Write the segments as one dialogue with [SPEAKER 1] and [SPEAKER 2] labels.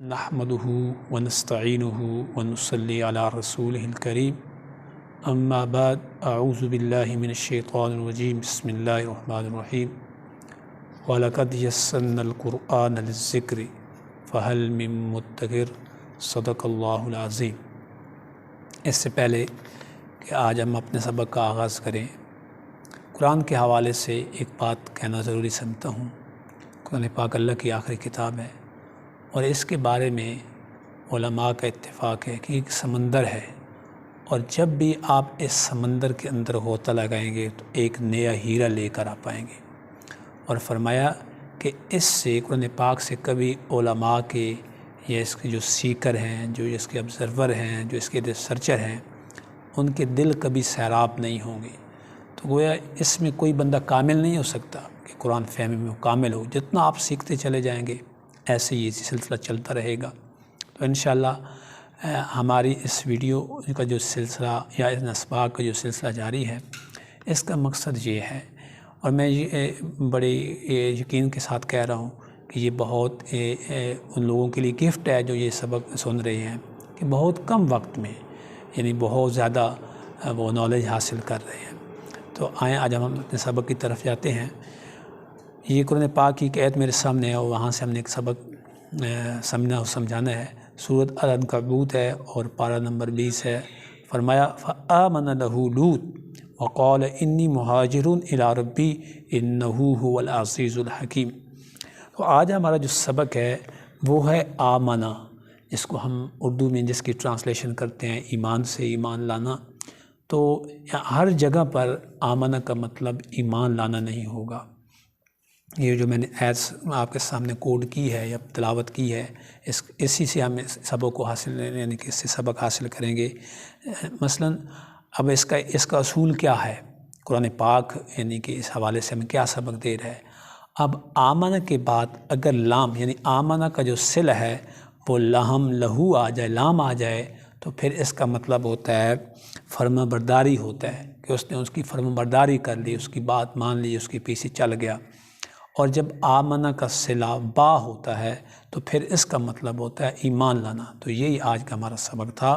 [SPEAKER 1] نحمده ونستعینه ونصلی علی رسوله الکریم اما بعد اعوذ باللہ من الشیطان الرجیم بسم اللہ الرحمن الرحیم وَلَقَدْ يَسَّرْنَا الْقُرْآنَ لِلذِّكْرِ فَهَلْ مِن مُدَّكِرٍ صدق اللہ العظیم۔ اس سے پہلے کہ آج ہم اپنے سبق کا آغاز کریں، قرآن کے حوالے سے ایک بات کہنا ضروری سمجھتا ہوں۔ قرآن پاک اللہ کی آخری کتاب ہے اور اس کے بارے میں علماء کا اتفاق ہے کہ ایک سمندر ہے، اور جب بھی آپ اس سمندر کے اندر غوطہ لگائیں گے تو ایک نیا ہیرا لے کر آپ پائیں گے۔ اور فرمایا کہ اس سے قرآن پاک سے کبھی علماء کے یا اس کے جو سیکر ہیں، جو اس کے آبزرور ہیں، جو اس کے ریسرچر ہیں، ان کے دل کبھی سیراب نہیں ہوں گے۔ تو گویا اس میں کوئی بندہ کامل نہیں ہو سکتا کہ قرآن فہمی میں کامل ہو۔ جتنا آپ سیکھتے چلے جائیں گے ایسے ہی سلسلہ چلتا رہے گا۔ تو انشاءاللہ ہماری اس ویڈیو کا جو سلسلہ یا اس اسباق کا جو سلسلہ جاری ہے، اس کا مقصد یہ ہے، اور میں یہ بڑے یقین کے ساتھ کہہ رہا ہوں کہ یہ بہت ان لوگوں کے لیے گفٹ ہے جو یہ سبق سن رہے ہیں، کہ بہت کم وقت میں یعنی بہت زیادہ وہ نالج حاصل کر رہے ہیں۔ تو آئیں آج ہم اپنے سبق کی طرف جاتے ہیں۔ یہ قرآن پاک کی ایک آیت میرے سامنے ہے اور وہاں سے ہم نے ایک سبق سمجھنا اور سمجھانا ہے۔ سورۃ العنکبوت ہے اور پارہ نمبر 20 ہے۔ فرمایا فآمن لہ لوط وقال انی مہاجر الی ربی انہ هو العزیز الحکیم۔ تو آج ہمارا جو سبق ہے وہ ہے آمنہ، جس کو ہم اردو میں جس کی ٹرانسلیشن کرتے ہیں ایمان سے ایمان لانا۔ تو ہر جگہ پر آمنہ کا مطلب ایمان لانا نہیں ہوگا۔ یہ جو میں نے ایڈس آپ کے سامنے کوڈ کی ہے یا تلاوت کی ہے، اسی سے ہم سبق کو حاصل یعنی کہ اس سے سبق حاصل کریں گے۔ مثلا اب اس کا اصول کیا ہے، قرآن پاک یعنی کہ اس حوالے سے ہمیں کیا سبق دے رہا ہے۔ اب آمنہ کے بعد اگر لام یعنی آمنہ کا جو صلہ ہے وہ لہم لہو آ جائے، لام آ جائے، تو پھر اس کا مطلب ہوتا ہے فرما برداری ہوتا ہے، کہ اس نے اس کی فرما برداری کر لی، اس کی بات مان لی، اس کے پیچھے چل گیا۔ اور جب آمنہ کا صلہ با ہوتا ہے تو پھر اس کا مطلب ہوتا ہے ایمان لانا۔ تو یہی آج کا ہمارا سبق تھا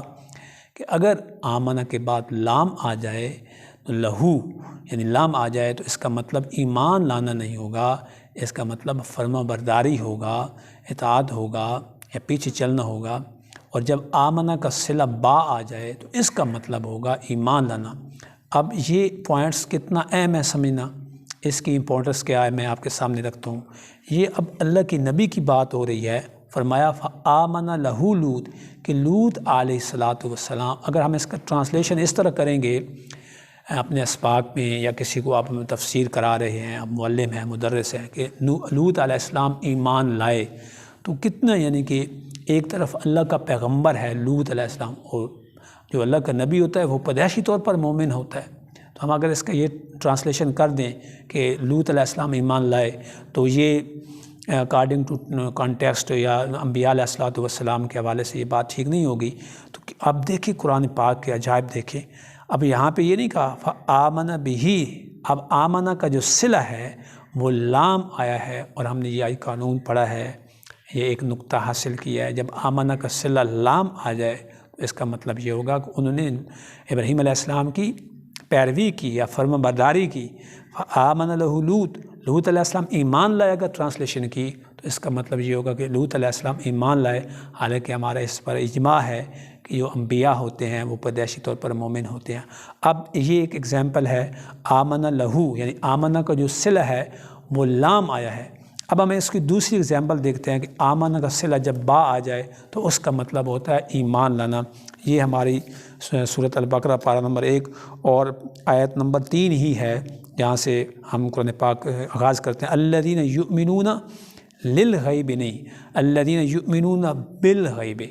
[SPEAKER 1] کہ اگر آمنہ کے بعد لام آ جائے تو لہو یعنی لام آ جائے تو اس کا مطلب ایمان لانا نہیں ہوگا، اس کا مطلب فرما برداری ہوگا، اطاعت ہوگا یا پیچھے چلنا ہوگا۔ اور جب آمنہ کا صلہ با آ جائے تو اس کا مطلب ہوگا ایمان لانا۔ اب یہ پوائنٹس کتنا اہم ہے سمجھنا، اس کی امپورٹنس کیا ہے میں آپ کے سامنے رکھتا ہوں۔ یہ اب اللہ کی نبی کی بات ہو رہی ہے۔ فرمایا فآمن لہ لوط، کہ لوط علیہ السلام، اگر ہم اس کا ٹرانسلیشن اس طرح کریں گے اپنے اسباق میں یا کسی کو آپ تفسیر کرا رہے ہیں، آپ معلم ہیں، مدرس ہیں، کہ لوط علیہ السلام ایمان لائے، تو کتنا یعنی کہ ایک طرف اللہ کا پیغمبر ہے لوط علیہ السلام، اور جو اللہ کا نبی ہوتا ہے وہ پیدائشی طور پر مومن ہوتا ہے۔ تو ہم اگر اس کا یہ ٹرانسلیشن کر دیں کہ لوط علیہ السلام ایمان لائے، تو یہ اکارڈنگ ٹو کانٹیکسٹ یا انبیاء علیہ السلام کے حوالے سے یہ بات ٹھیک نہیں ہوگی۔ تو اب دیکھیں قرآن پاک کے عجائب دیکھیں۔ اب یہاں پہ یہ نہیں کہا فآمن بہ، اب آمنہ کا جو صلہ ہے وہ لام آیا ہے، اور ہم نے یہ قانون پڑھا ہے، یہ ایک نقطہ حاصل کیا ہے، جب آمنہ کا صلہ لام آ جائے تو اس کا مطلب یہ ہوگا کہ انہوں نے ابراہیم علیہ السلام کی پیروی کی یا فرما برداری کی۔ آمن لہ لوط، لوط علیہ السلام ایمان لائے، اگر ٹرانسلیشن کی تو اس کا مطلب یہ ہوگا کہ لوط علیہ السلام ایمان لائے۔ حالانکہ ہمارا اس پر اجماع ہے کہ جو انبیاء ہوتے ہیں وہ پیدائشی طور پر مومن ہوتے ہیں۔ اب یہ ایک ایگزامپل ہے آمن لہو، یعنی آمنہ کا جو صلہ ہے وہ لام آیا ہے۔ اب ہمیں اس کی دوسری ایگزامپل دیکھتے ہیں کہ آمنہ کا صلہ جب با آ جائے تو اس کا مطلب ہوتا ہے ایمان لانا۔ یہ ہماری سورۃ البقرہ پارہ نمبر 1 اور آیت نمبر 3 ہی ہے، جہاں سے ہم قرآن پاک آغاز کرتے ہیں۔ الذین یؤمنون للغیب، نہیں الذین یؤمنون بالغیب۔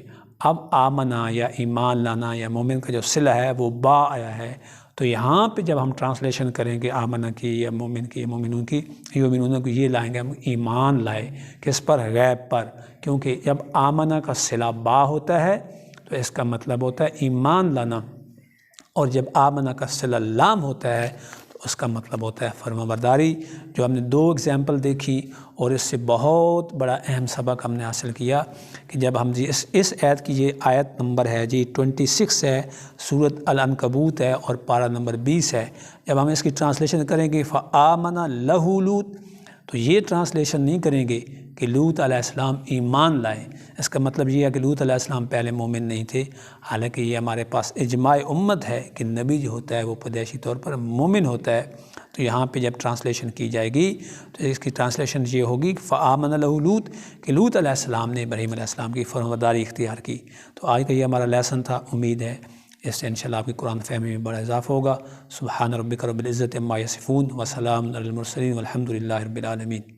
[SPEAKER 1] اب آمنہ یا ایمان لانا یا مومن کا جو صلہ ہے وہ با آیا ہے، تو یہاں پہ جب ہم ٹرانسلیشن کریں گے آمنہ کی یا مومن کی، مومنون کی، یؤمنون کو یہ لائیں گے ہم ایمان لائے، کس پر؟ غیب پر، کیونکہ جب آمنہ کا صلہ با ہوتا ہے تو اس کا مطلب ہوتا ہے ایمان لانا، اور جب آمنہ کا صلہ لام ہوتا ہے تو تو اس کا مطلب ہوتا ہے فرمانبرداری۔ جو ہم نے 2 اگزامپل دیکھی اور اس سے بہت بڑا اہم سبق ہم نے حاصل کیا کہ جب ہم اس آیت کی یہ آیت نمبر ہے 26 ہے، سورۃ العنکبوت ہے اور پارہ نمبر 20 ہے، جب ہم اس کی ٹرانسلیشن کریں گے فآمن لہ لوط، تو یہ ٹرانسلیشن نہیں کریں گے کہ لوط علیہ السلام ایمان لائے۔ اس کا مطلب یہ ہے کہ لوط علیہ السلام پہلے مومن نہیں تھے، حالانکہ یہ ہمارے پاس اجماع امت ہے کہ نبی جو ہوتا ہے وہ پیدائشی طور پر مومن ہوتا ہے۔ تو یہاں پہ جب ٹرانسلیشن کی جائے گی تو اس کی ٹرانسلیشن یہ ہوگی کہ فآمن لہ لوط، کہ لوط علیہ السلام نے ابراہیم علیہ السلام کی فرمانبرداری اختیار کی۔ تو آج کا یہ ہمارا لیسن تھا، امید ہے اس سے انشاءاللہ آپ کی قرآن فہمی میں بڑا اضافہ ہوگا۔ سبحان ربک رب العزت عما یصفون وسلام علی المرسلین والحمد للہ رب العالمین۔